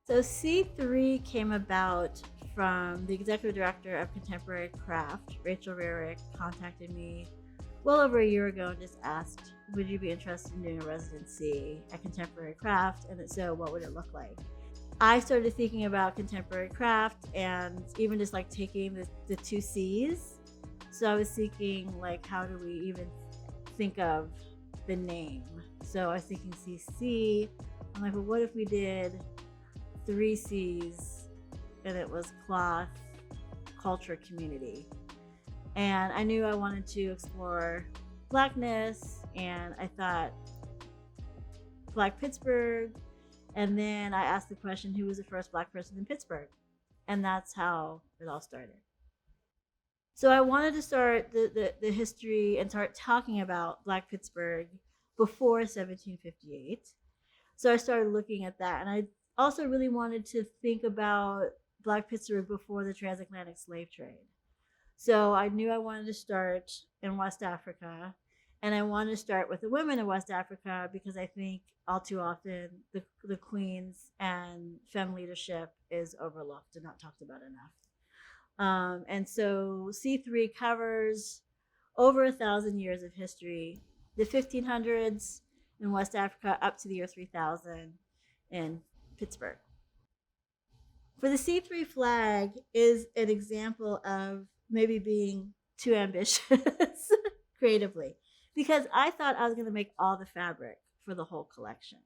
So C3 came about from the executive director of Contemporary Craft, Rachel Rarick, contacted me well over a year ago and just asked, would you be interested in doing a residency at Contemporary Craft? And if so, what would it look like? I started thinking about contemporary craft and even just like taking the two C's. So I was thinking like, how do we even think of the name? So I was thinking CC. I'm like, well, what if we did three C's and it was cloth, culture, community? And I knew I wanted to explore Blackness, and I thought Black Pittsburgh. And then I asked the question, who was the first Black person in Pittsburgh? And that's how it all started. So I wanted to start the history and start talking about Black Pittsburgh before 1758. So I started looking at that. And I also really wanted to think about Black Pittsburgh before the transatlantic slave trade. So I knew I wanted to start in West Africa, and I wanted to start with the women in West Africa because I think all too often the queens and femme leadership is overlooked and not talked about enough. And so C3 covers over 1,000 years of history, the 1500s in West Africa up to the year 3000 in Pittsburgh. For the C3 flag is an example of maybe being too ambitious creatively, because I thought I was going to make all the fabric for the whole collection.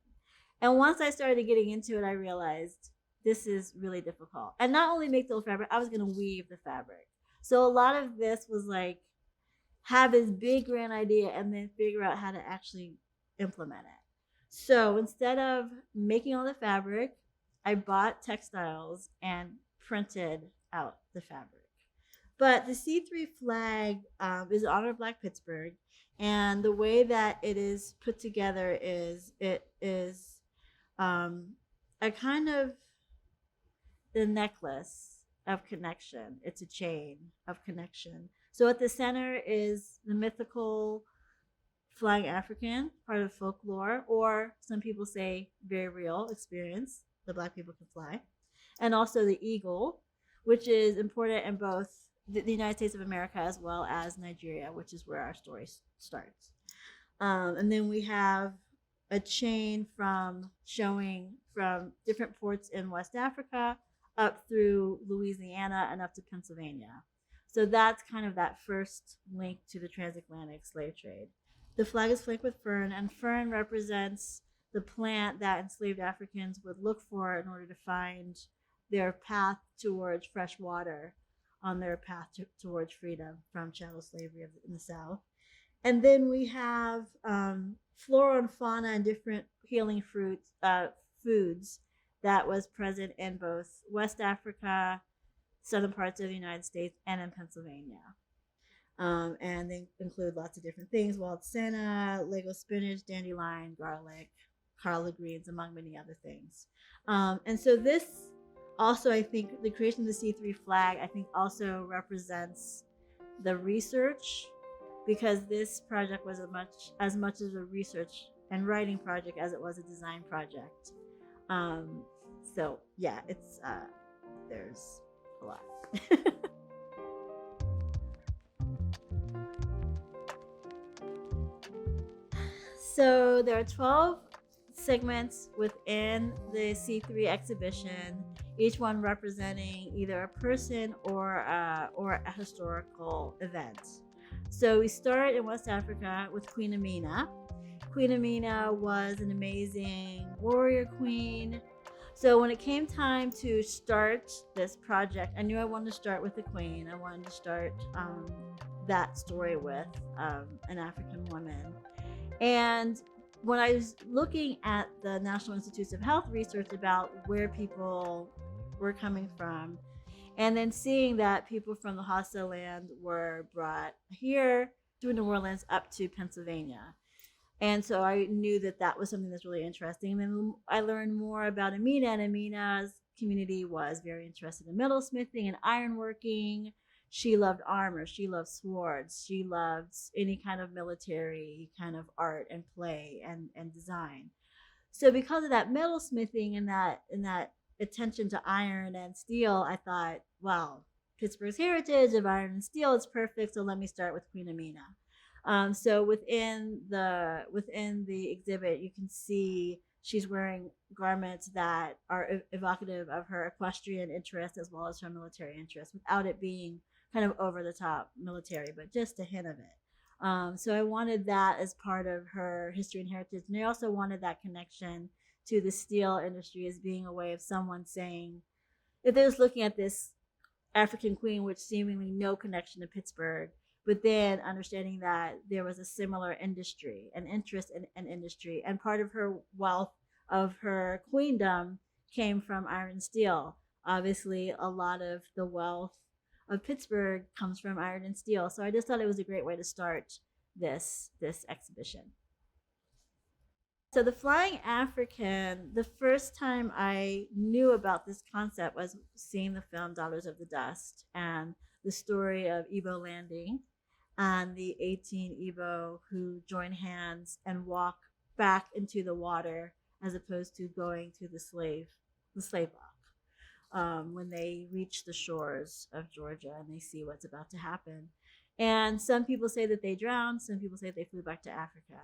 And once I started getting into it, I realized this is really difficult. And not only make the whole fabric, I was going to weave the fabric. So a lot of this was like have this big grand idea and then figure out how to actually implement it. So instead of making all the fabric, I bought textiles and printed out the fabric. But the C3 flag is in honor of Black Pittsburgh. And the way that it is put together is it is a kind of the necklace of connection. It's a chain of connection. So at the center is the mythical flying African, part of folklore, or some people say very real experience that Black people can fly. And also the eagle, which is important in both the United States of America as well as Nigeria, which is where our story starts. And then we have a chain from showing from different ports in West Africa up through Louisiana and up to Pennsylvania. So that's kind of that first link to the transatlantic slave trade. The flag is flanked with fern, and fern represents the plant that enslaved Africans would look for in order to find their path towards fresh water on their path towards freedom from chattel slavery in the South. And then we have flora and fauna and different healing foods that was present in both West Africa, southern parts of the United States, and in Pennsylvania. And they include lots of different things: wild senna, Lego spinach, dandelion, garlic, collard greens, among many other things. And so this also, I think, the creation of the C3 flag, I think, also represents the research, because this project was as much as a research and writing project as it was a design project. So yeah, it's there's a lot. So there are 12 segments within the C3 exhibition, each one representing either a person or a historical event. So we start in West Africa with Queen Amina. Queen Amina was an amazing warrior queen. So when it came time to start this project, I knew I wanted to start with the queen. I wanted to start that story with an African woman. And when I was looking at the National Institutes of Health research about where people were coming from, and then seeing that people from the hostile land were brought here through New Orleans up to Pennsylvania. And so I knew that that was something that's really interesting. And then I learned more about Amina, and Amina's community was very interested in metalsmithing and ironworking. She loved armor, she loved swords, she loved any kind of military kind of art and play and design. So because of that metalsmithing and that attention to iron and steel, I thought, well, Pittsburgh's heritage of iron and steel is perfect. So let me start with Queen Amina. So within the exhibit, you can see she's wearing garments that are evocative of her equestrian interest as well as her military interest, without it being kind of over the top military, but just a hint of it. So I wanted that as part of her history and heritage, and I also wanted that connection to the steel industry as being a way of someone saying, if they was looking at this African queen with seemingly no connection to Pittsburgh, but then understanding that there was a similar industry, an interest in an industry, and part of her wealth of her queendom came from iron and steel. Obviously, a lot of the wealth of Pittsburgh comes from iron and steel. So I just thought it was a great way to start this exhibition. So the Flying African, the first time I knew about this concept was seeing the film Daughters of the Dust and the story of Igbo landing and the 18 Igbo who join hands and walk back into the water as opposed to going to the slave walk. When they reach the shores of Georgia and they see what's about to happen. And some people say that they drowned, some people say they flew back to Africa.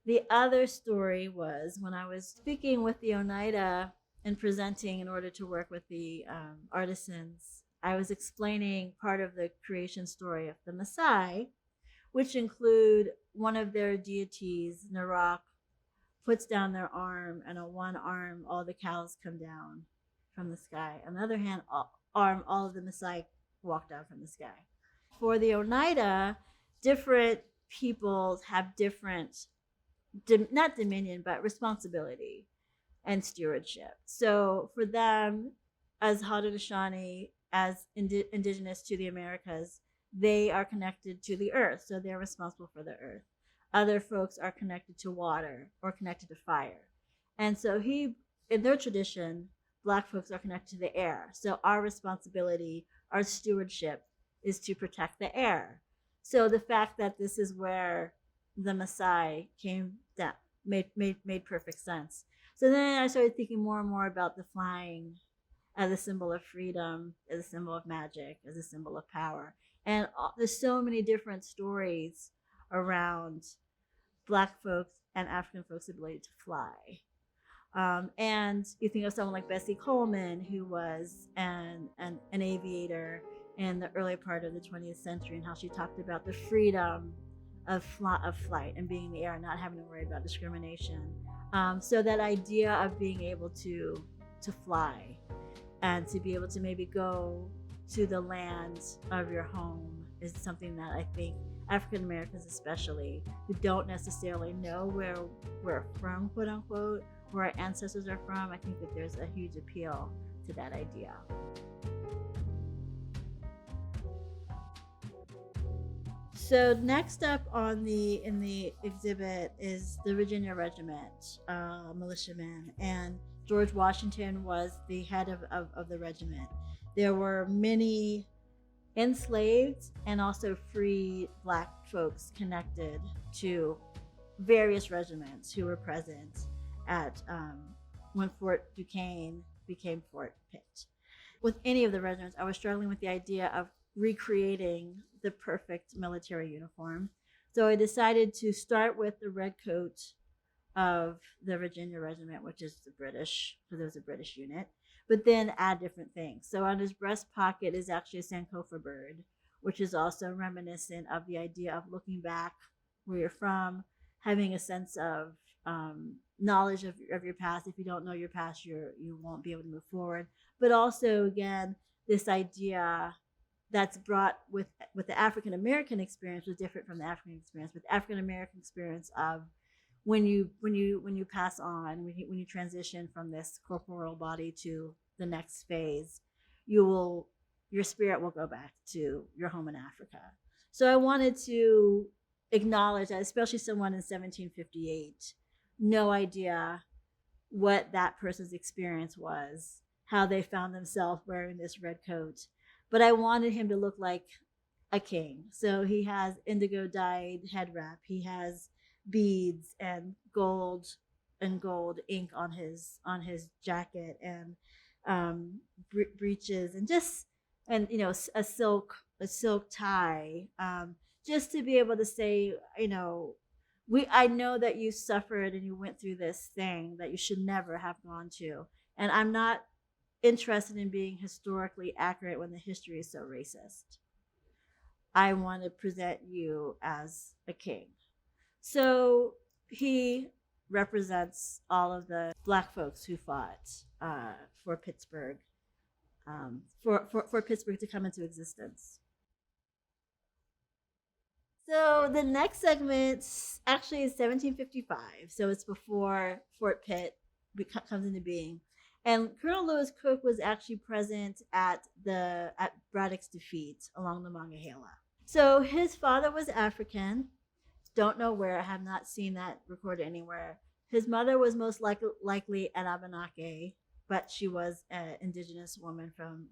The other story was when I was speaking with the Oneida and presenting in order to work with the artisans, I was explaining part of the creation story of the Maasai, which include one of their deities, Narak, puts down their arm, and on one arm, all the cows come down from the sky. On the other hand, all of the Maasai walk down from the sky. For the Oneida, different peoples have different, not dominion, but responsibility and stewardship. So for them, as Haudenosaunee, as indigenous to the Americas, they are connected to the earth, so they're responsible for the earth. Other folks are connected to water or connected to fire. And so in their tradition, Black folks are connected to the air. So our responsibility, our stewardship is to protect the air. So the fact that this is where the Maasai came down made perfect sense. So then I started thinking more and more about the flying as a symbol of freedom, as a symbol of magic, as a symbol of power. And there's so many different stories around Black folks and African folks' ability to fly. And you think of someone like Bessie Coleman, who was an aviator in the early part of the 20th century, and how she talked about the freedom of flight and being in the air and not having to worry about discrimination. So that idea of being able to fly and to be able to maybe go to the land of your home is something that I think African Americans especially, who don't necessarily know where we're from, quote unquote, where our ancestors are from, I think that there's a huge appeal to that idea. So next up in the exhibit is the Virginia Regiment, militiamen, and George Washington was the head of the regiment. There were many enslaved and also free Black folks connected to various regiments who were present at when Fort Duquesne became Fort Pitt. With any of the regiments, I was struggling with the idea of recreating the perfect military uniform. So I decided to start with the red coat of the Virginia Regiment, which is the British, because it was a British unit, but then add different things. So on his breast pocket is actually a Sankofa bird, which is also reminiscent of the idea of looking back where you're from, having a sense of knowledge of your past. If you don't know your past, you won't be able to move forward. But also, again, this idea that's brought with the African American experience was different from the African experience. With African American experience of when you pass on, when you transition from this corporeal body to the next phase, your spirit will go back to your home in Africa. So I wanted to acknowledge that, especially someone in 1758, no idea what that person's experience was, how they found themselves wearing this red coat. But I wanted him to look like a king. So he has indigo dyed head wrap. He has beads and gold and gold ink on his jacket, and breeches, and just, and a silk tie, just to be able to say, I know that you suffered and you went through this thing that you should never have gone to, and I'm not interested in being historically accurate when the history is so racist. I want to present you as a king. So he represents all of the black folks who fought for Pittsburgh, for Pittsburgh to come into existence. So the next segment actually is 1755. So it's before Fort Pitt comes into being. And Colonel Lewis Cook was actually present at Braddock's defeat along the Monongahela. So his father was African. Don't know where. I have not seen that recorded anywhere. His mother was most likely an Abenaki, but she was an indigenous woman from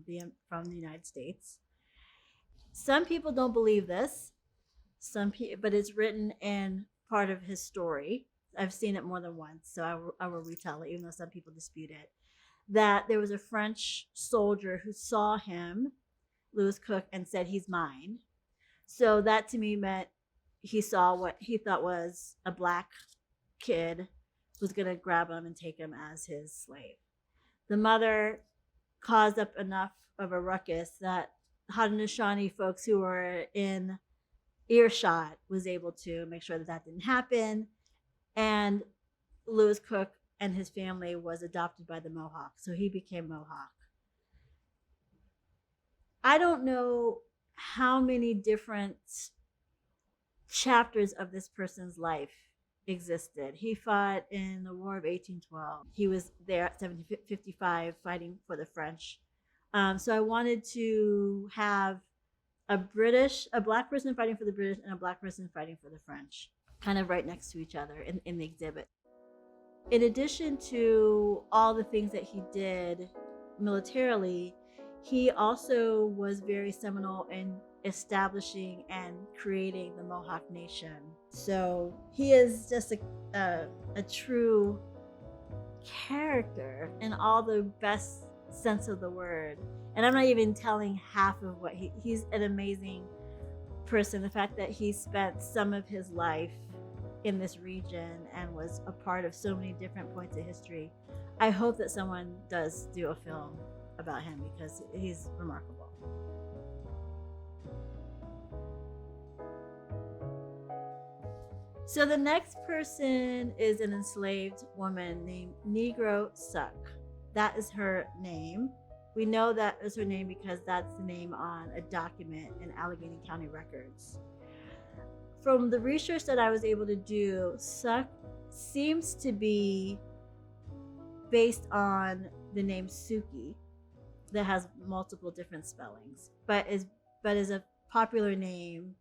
the United States. Some people don't believe this. But it's written in part of his story. I've seen it more than once, so I will retell it, even though some people dispute it. That there was a French soldier who saw him, Lewis Cook, and said, "He's mine." So that to me meant he saw what he thought was a black kid, was going to grab him and take him as his slave. The mother caused up enough of a ruckus that Haudenosaunee folks who were in earshot was able to make sure that that didn't happen. And Lewis Cook and his family was adopted by the Mohawk, so he became Mohawk. I don't know how many different chapters of this person's life existed. He fought in the War of 1812. He was there at 1755 fighting for the French. So I wanted to have a black person fighting for the British and a black person fighting for the French, kind of right next to each other in the exhibit. In addition to all the things that he did militarily, he also was very seminal in establishing and creating the Mohawk Nation. So he is just a true character in all the best sense of the word. And I'm not even telling half of what he's an amazing person. The fact that he spent some of his life in this region and was a part of so many different points of history. I hope that someone does do a film about him because he's remarkable. So the next person is an enslaved woman named Negro Suck. That is her name. We know that is her name because that's the name on a document in Allegheny County records. From the research that I was able to do, Suck seems to be based on the name Suki that has multiple different spellings, but is a popular name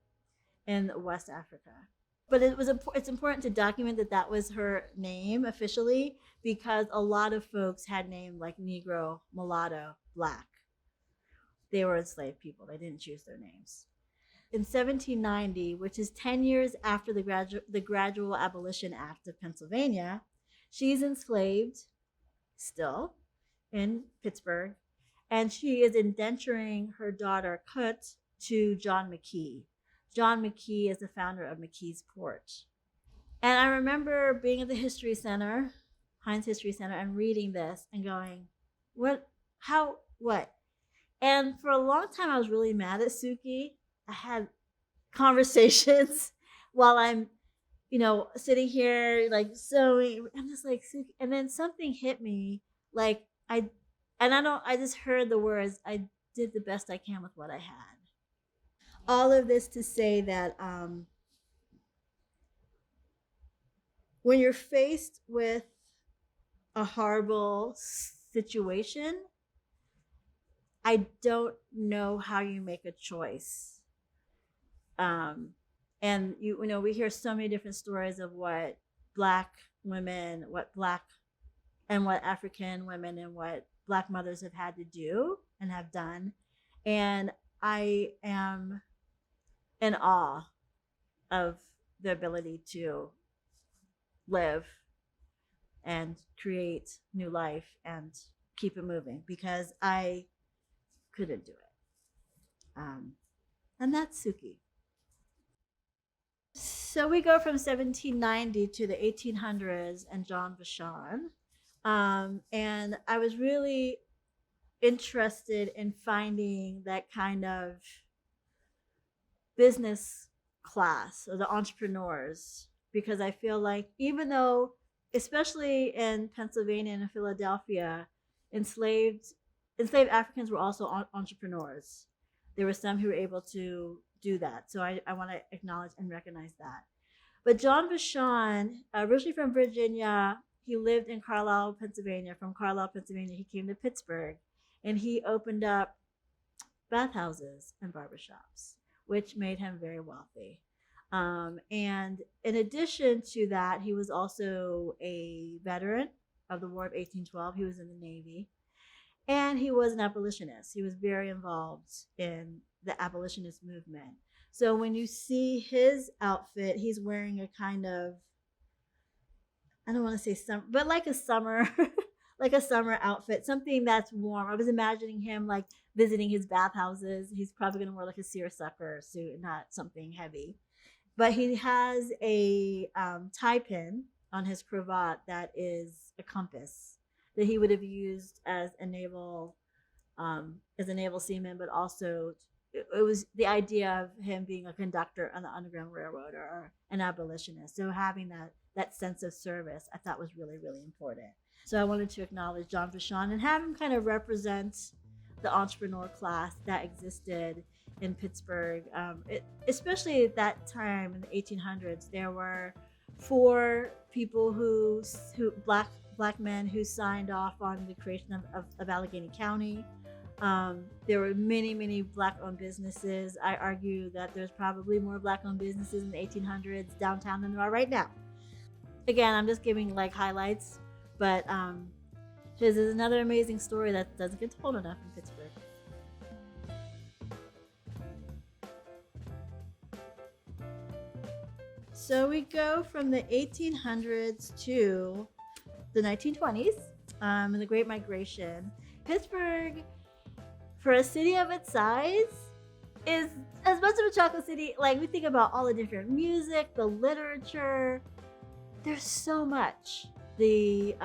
in West Africa. But it's important to document that that was her name officially because a lot of folks had names like Negro, Mulatto, Black. They were enslaved people. They didn't choose their names. In 1790, which is 10 years after the Gradual Abolition Act of Pennsylvania, she's enslaved still in Pittsburgh, and she is indenturing her daughter Kut to John McKee. John McKee is the founder of McKee's Port. And I remember being at the History Center, Heinz History Center, and reading this and going, what? How? What? And for a long time, I was really mad at Suki. I had conversations while I'm, sitting here like sewing. I'm just like, Suki. And then something hit me. Like I just heard the words, I did the best I can with what I had. All of this to say that when you're faced with a horrible situation, I don't know how you make a choice. And we hear so many different stories of what Black women, what African women and what Black mothers have had to do and have done. And I am in awe of the ability to live and create new life and keep it moving because I couldn't do it. And that's Suki. So we go from 1790 to the 1800s and John Vachon. And I was really interested in finding that kind of business class or the entrepreneurs because I feel like even though, especially in Pennsylvania and in Philadelphia, enslaved enslaved Africans were also entrepreneurs. There were some who were able to do that. So I want to acknowledge and recognize that. But John Vachon, originally from Virginia, he lived in Carlisle, Pennsylvania. From Carlisle, Pennsylvania, he came to Pittsburgh and he opened up bathhouses and barbershops, which made him very wealthy. And in addition to that, he was also a veteran of the War of 1812. He was in the Navy. And he was an abolitionist. He was very involved in the abolitionist movement. So when you see his outfit, he's wearing a kind of, I don't want to say summer, but like a summer, like a summer outfit, something that's warm. I was imagining him like visiting his bathhouses. He's probably going to wear like a seersucker suit, not something heavy. But he has a tie pin on his cravat that is a compass that he would have used as a naval seaman, but also it was the idea of him being a conductor on the Underground Railroad or an abolitionist. So having that sense of service, I thought was really, really important. So I wanted to acknowledge John Vachon and have him kind of represent the entrepreneur class that existed in Pittsburgh. Especially at that time in the 1800s, there were four people who black men who signed off on the creation of Allegheny County. There were many black-owned businesses. I argue that there's probably more black-owned businesses in the 1800s downtown than there are right now. Again, I'm just giving like highlights, but his is another amazing story that doesn't get told enough in Pittsburgh. So we go from the 1800s to the 1920s and the Great Migration. Pittsburgh, for a city of its size, is as much of a chocolate city. Like, we think about all the different music, the literature. There's so much. The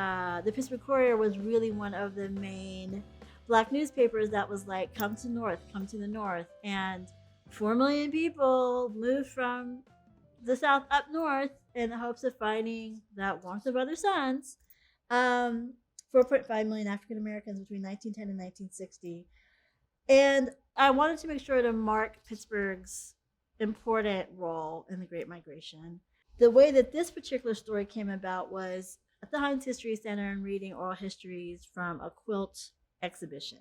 Pittsburgh Courier was really one of the main black newspapers that was like, come to the north. And 4 million people moved from the south up north in the hopes of finding that warmth of other suns. 4.5 million African Americans between 1910 and 1960. And I wanted to make sure to mark Pittsburgh's important role in the Great Migration. The way that this particular story came about was at the Heinz History Center and reading oral histories from a quilt exhibition.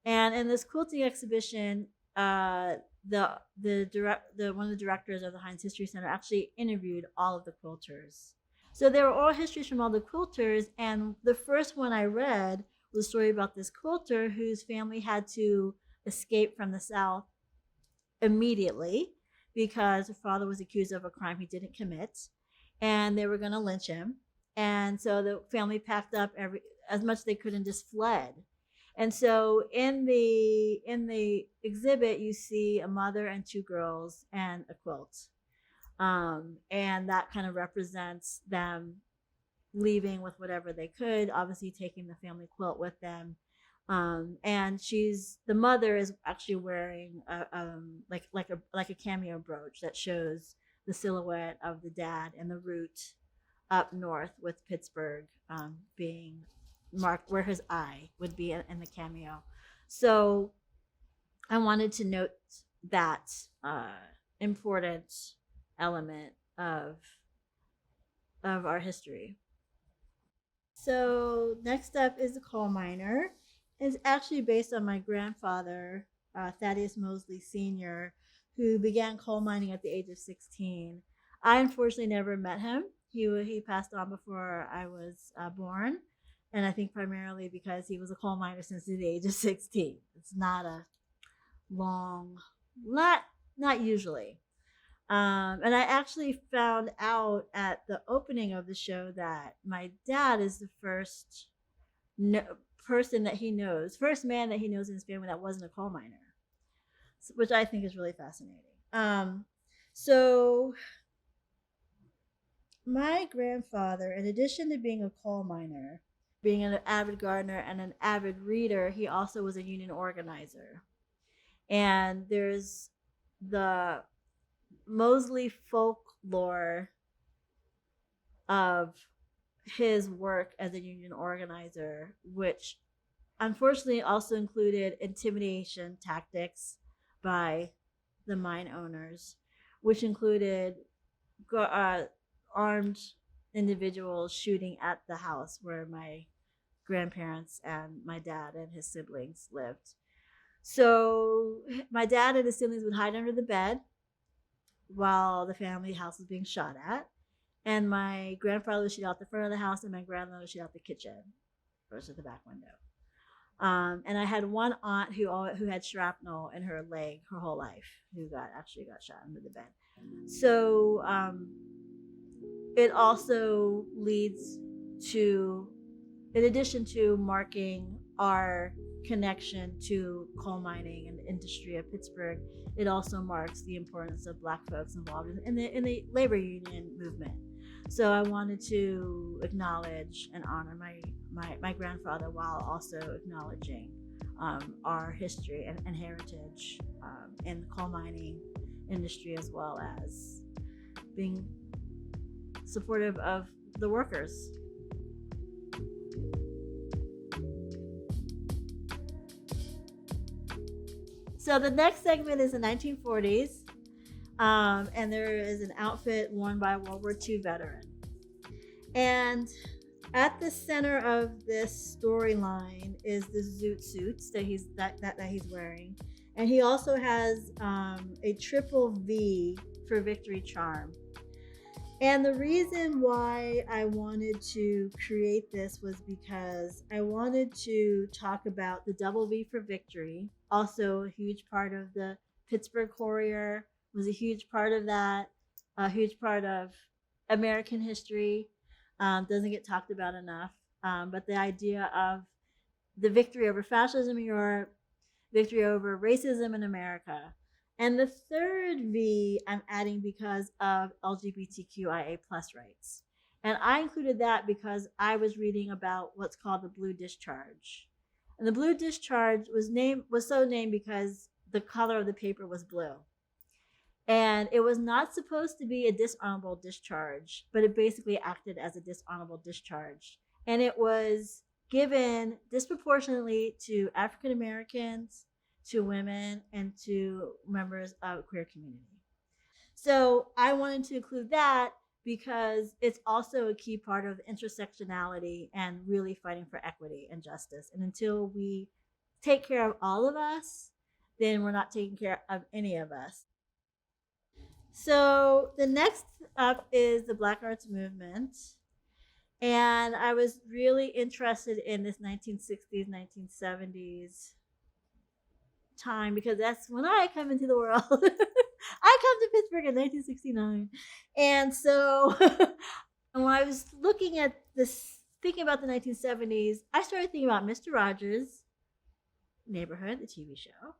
And in this quilting exhibition, the one of the directors of the Heinz History Center actually interviewed all of the quilters. So there were oral histories from all the quilters, and the first one I read was a story about this quilter whose family had to escape from the South immediately because her father was accused of a crime he didn't commit, and they were going to lynch him. And so the family packed up as much as they could and just fled. And so in the exhibit, you see a mother and two girls and a quilt. And that kind of represents them leaving with whatever they could, obviously taking the family quilt with them. And the mother is actually wearing like a cameo brooch that shows the silhouette of the dad and the route up north, with Pittsburgh being marked where his eye would be in the cameo. So I wanted to note that important element of our history. So next up is the coal miner. It's actually based on my grandfather, Thaddeus Mosley Sr., who began coal mining at the age of 16. I unfortunately never met him. He passed on before I was born, and I think primarily because he was a coal miner since the age of 16. It's not a long, not usually. And I actually found out at the opening of the show that my dad is the first no, person that he knows, first man that he knows in his family that wasn't a coal miner, which I think is really fascinating. So my grandfather, in addition to being a coal miner, being an avid gardener and an avid reader, he also was a union organizer. And there's the Mosley folklore of his work as a union organizer, which unfortunately also included intimidation tactics by the mine owners, which included armed individuals shooting at the house where my grandparents and my dad and his siblings lived. So my dad and his siblings would hide under the bed while the family house was being shot at. And my grandfather would shoot out the front of the house, and my grandmother would shoot out the kitchen versus the back window. And I had one aunt who had shrapnel in her leg her whole life, who actually got shot under the bed. So it also leads to, in addition to marking our connection to coal mining and the industry of Pittsburgh, it also marks the importance of Black folks involved in the labor union movement. So I wanted to acknowledge and honor my grandfather while also acknowledging our history and heritage in the coal mining industry, as well as being supportive of the workers. So the next segment is the 1940s, and there is an outfit worn by a World War II veteran. And at the center of this storyline is the zoot suits that he's wearing, and he also has a triple V for victory charm. And the reason why I wanted to create this was because I wanted to talk about the double V for victory, also a huge part of the Pittsburgh Courier, was a huge part of that, a huge part of American history. Doesn't get talked about enough. But the idea of the victory over fascism in Europe, victory over racism in America. And the third V I'm adding because of LGBTQIA plus rights. And I included that because I was reading about what's called the blue discharge. And the blue discharge was so named because the color of the paper was blue. And it was not supposed to be a dishonorable discharge, but it basically acted as a dishonorable discharge. And it was given disproportionately to African Americans, to women, and to members of queer community. So I wanted to include that because it's also a key part of intersectionality and really fighting for equity and justice. And until we take care of all of us, then we're not taking care of any of us. So the next up is the Black Arts Movement. And I was really interested in this 1960s, 1970s time because that's when I come into the world. I come to Pittsburgh in 1969. And so when I was looking at this, thinking about the 1970s, I started thinking about Mr. Rogers' Neighborhood, the TV show,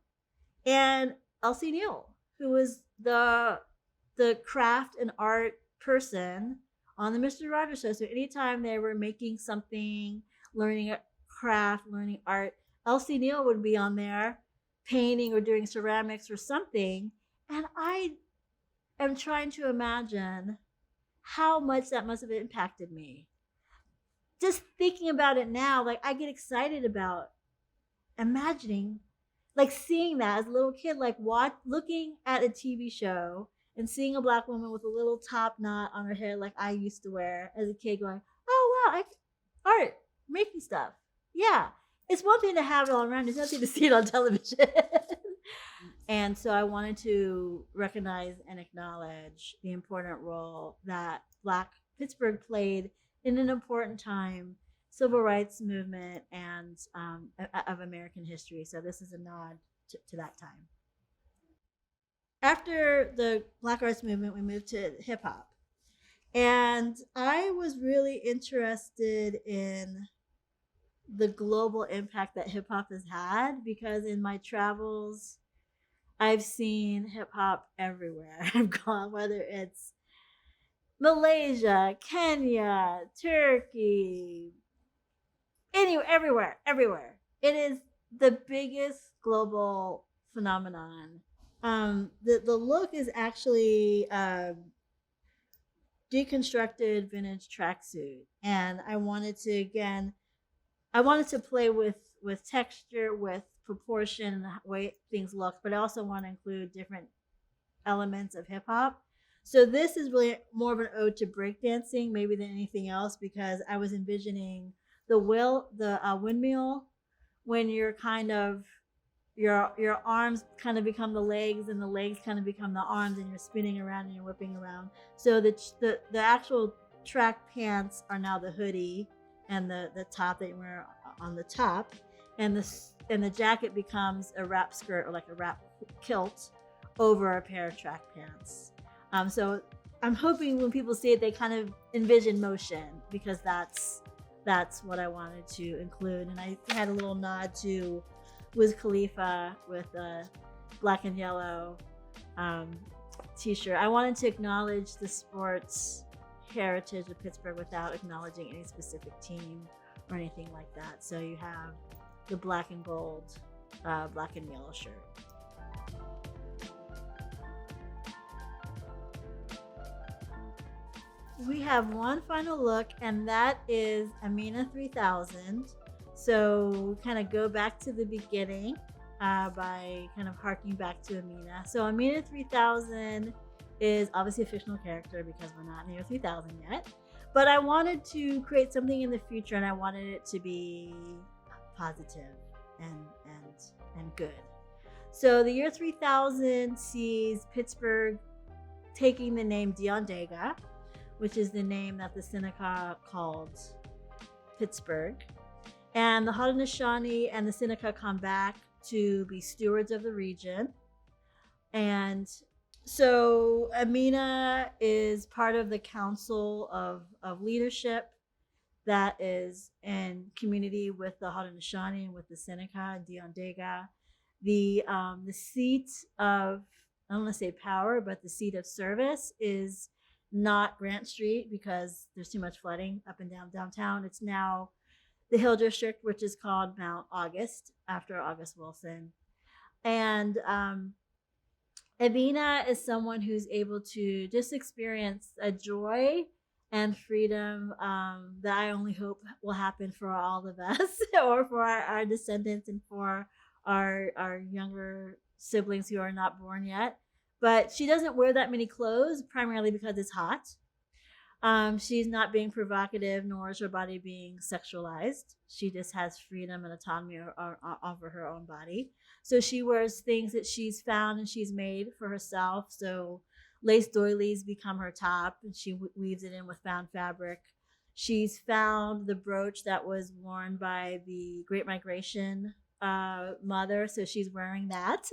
and Elsie Neal, who was the craft and art person on the Mr. Rogers show. So anytime they were making something, learning a craft, learning art, Elsie Neal would be on there painting or doing ceramics or something. And I am trying to imagine how much that must have impacted me. Just thinking about it now, like I get excited about imagining, like seeing that as a little kid, like looking at a TV show and seeing a Black woman with a little top knot on her head like I used to wear as a kid, going, oh wow, art, making stuff. Yeah. It's one thing to have it all around. It's another thing to see it on television. And so I wanted to recognize and acknowledge the important role that Black Pittsburgh played in an important time, civil rights movement, and of American history. So this is a nod to that time. after the Black Arts Movement, we moved to hip hop. And I was really interested in the global impact that hip hop has had because in my travels, I've seen hip hop everywhere. I've gone, whether it's Malaysia, Kenya, Turkey, anywhere, everywhere, everywhere. It is the biggest global phenomenon. The look is actually deconstructed vintage tracksuit, and I wanted to play with texture, with proportion, and the way things look, but I also want to include different elements of hip hop. So this is really more of an ode to breakdancing, maybe than anything else, because I was envisioning the windmill when you're kind of your arms kind of become the legs and the legs kind of become the arms and you're spinning around and you're whipping around. So the actual track pants are now the hoodie and the top that you wear on the top, and the jacket becomes a wrap skirt or like a wrap kilt over a pair of track pants. So I'm hoping when people see it, they kind of envision motion because that's what I wanted to include. And I had a little nod to Wiz Khalifa with a black and yellow t-shirt. I wanted to acknowledge the sports heritage of Pittsburgh without acknowledging any specific team or anything like that. So you have the black and gold, black and yellow shirt. We have one final look, and that is Amina 3000. So kind of go back to the beginning by kind of harking back to Amina. So Amina 3000 is obviously a fictional character because we're not near 3000 yet. But I wanted to create something in the future, and I wanted it to be positive and good. So the year 3000 sees Pittsburgh taking the name Onondaga, which is the name that the Seneca called Pittsburgh. And the Haudenosaunee and the Seneca come back to be stewards of the region. And so Amina is part of the council of leadership that is in community with the Haudenosaunee and with the Seneca and Onondaga. The seat of, I don't want to say power, but the seat of service is not Grant Street because there's too much flooding up and down downtown. It's now the Hill District, which is called Mount August after August Wilson. And Amina is someone who's able to just experience a joy and freedom that I only hope will happen for all of us or for our descendants and for our younger siblings who are not born yet. But she doesn't wear that many clothes, primarily because it's hot. She's not being provocative, nor is her body being sexualized. She just has freedom and autonomy over her own body. So she wears things that she's found and she's made for herself. So lace doilies become her top, and she weaves it in with found fabric. She's found the brooch that was worn by the Great Migration mother, so she's wearing that.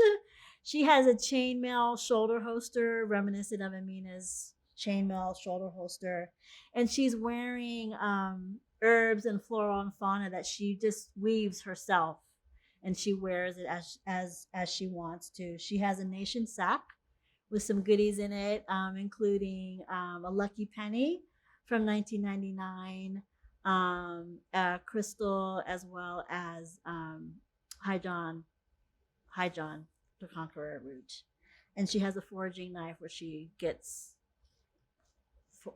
She has a chainmail shoulder holster reminiscent of Amina's chainmail shoulder holster, and she's wearing herbs and flora and fauna that she just weaves herself, and she wears it as she wants to. She has a nation sack with some goodies in it, including a lucky penny from 1999, a crystal, as well as High John the Conqueror root. And she has a foraging knife where she gets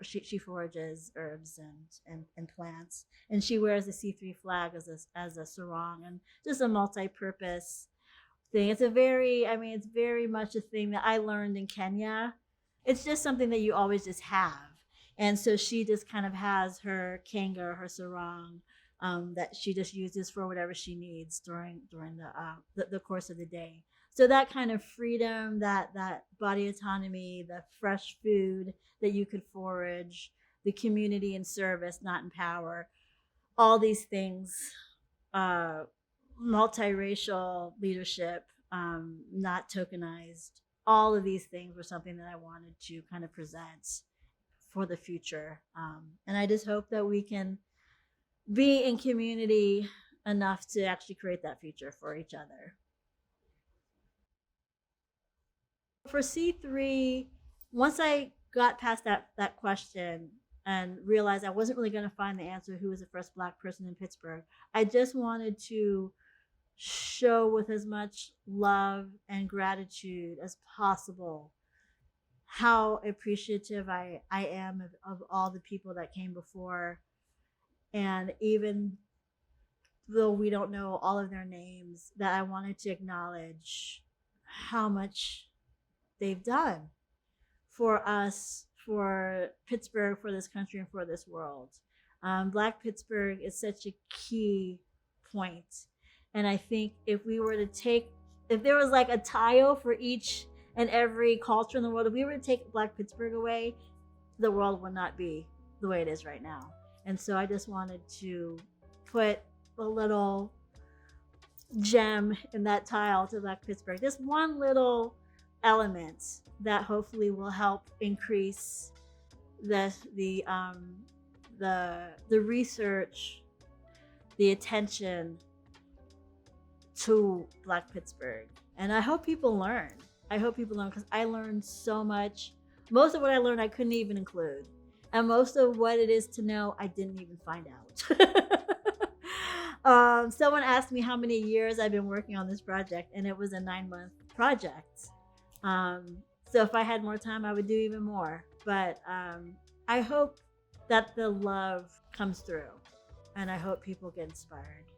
she forages herbs and plants, and she wears a C3 flag as a sarong, and just a multi-purpose thing. It's it's very much a thing that I learned in Kenya. It's just something that you always just have, and so she just kind of has her kanga, her sarong, that she just uses for whatever she needs during the course of the day. So that kind of freedom, that body autonomy, the fresh food that you could forage, the community and service, not in power, all these things, multiracial leadership, not tokenized, all of these things were something that I wanted to kind of present for the future. And I just hope that we can be in community enough to actually create that future for each other. For C3, once I got past that question and realized I wasn't really going to find the answer who was the first Black person in Pittsburgh, I just wanted to show with as much love and gratitude as possible how appreciative I am of all the people that came before. And even though we don't know all of their names, that I wanted to acknowledge how much they've done for us, for Pittsburgh, for this country, and for this world. Black Pittsburgh is such a key point. And I think if we were to take, if there was like a tile for each and every culture in the world, if we were to take Black Pittsburgh away, the world would not be the way it is right now. And so I just wanted to put a little gem in that tile to Black Pittsburgh. Just one little element that hopefully will help increase the research, the attention to Black Pittsburgh. And I hope people learn. I hope people learn, because I learned so much. Most of what I learned I couldn't even include. And most of what it is to know, I didn't even find out. Someone asked me how many years I've been working on this project, and it was a 9-month project. So if I had more time, I would do even more. But I hope that the love comes through, and I hope people get inspired.